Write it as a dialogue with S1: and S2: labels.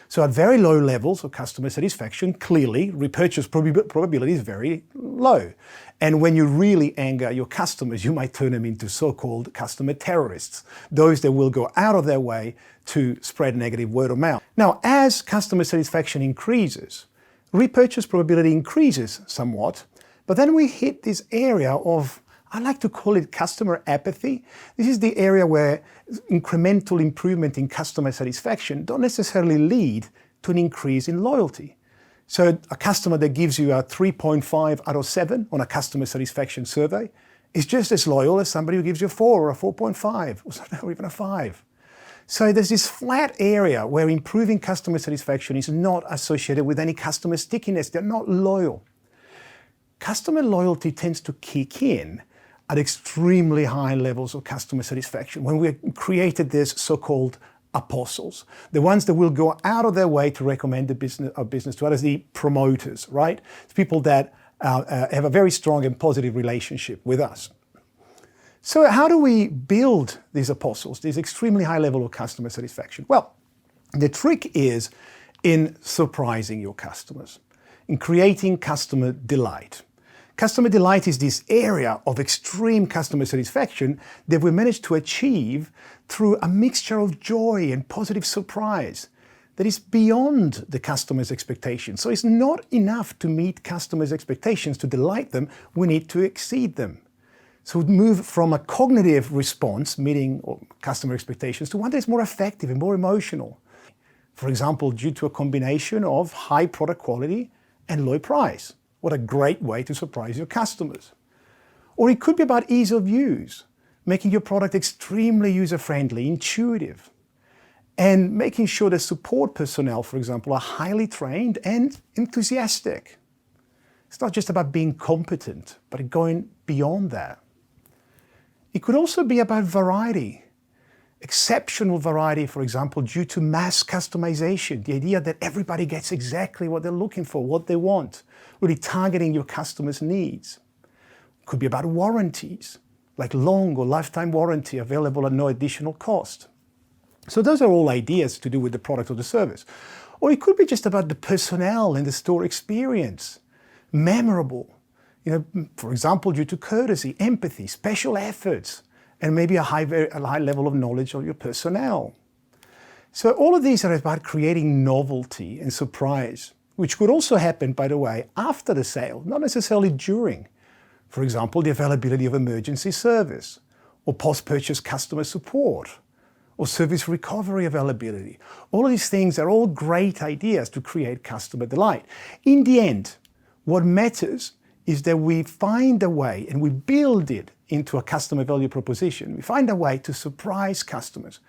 S1: So at very low levels of customer satisfaction, clearly repurchase probability is very low. And when you really anger your customers, you might turn them into so-called customer terrorists, those that will go out of their way to spread negative word of mouth. Now, as customer satisfaction increases, repurchase probability increases somewhat, but then we hit this area of, I like to call it customer apathy. This is the area where incremental improvement in customer satisfaction don't necessarily lead to an increase in loyalty. So a customer that gives you a 3.5 out of 7 on a customer satisfaction survey is just as loyal as somebody who gives you a 4 or a 4.5 or even a 5. So there's this flat area where improving customer satisfaction is not associated with any customer stickiness. They're not loyal. Customer loyalty tends to kick in at extremely high levels of customer satisfaction when we created this so-called apostles, the ones that will go out of their way to recommend our business to others, the promoters, right? It's people that have a very strong and positive relationship with us. So how do we build these apostles, this extremely high level of customer satisfaction? Well, the trick is in surprising your customers, in creating customer delight. Customer delight is this area of extreme customer satisfaction that we managed to achieve through a mixture of joy and positive surprise that is beyond the customer's expectations. So it's not enough to meet customers' expectations, to delight them, we need to exceed them. So we move from a cognitive response, meeting customer expectations, to one that is more effective and more emotional. For example, due to a combination of high product quality and low price. What a great way to surprise your customers. Or it could be about ease of use, making your product extremely user-friendly, intuitive, and making sure the support personnel, for example, are highly trained and enthusiastic. It's not just about being competent, but going beyond that. It could also be about variety. Exceptional variety, for example, due to mass customization, the idea that everybody gets exactly what they're looking for, what they want, really targeting your customers' needs. It could be about warranties, like long or lifetime warranty available at no additional cost. So those are all ideas to do with the product or the service. Or it could be just about the personnel and the store experience, memorable, for example, due to courtesy, empathy, special efforts, and maybe a high level of knowledge of your personnel. So all of these are about creating novelty and surprise, which could also happen, by the way, after the sale, not necessarily during. For example, the availability of emergency service, or post-purchase customer support, or service recovery availability. All of these things are all great ideas to create customer delight. In the end, what matters is that we find a way and we build it into a customer value proposition. We find a way to surprise customers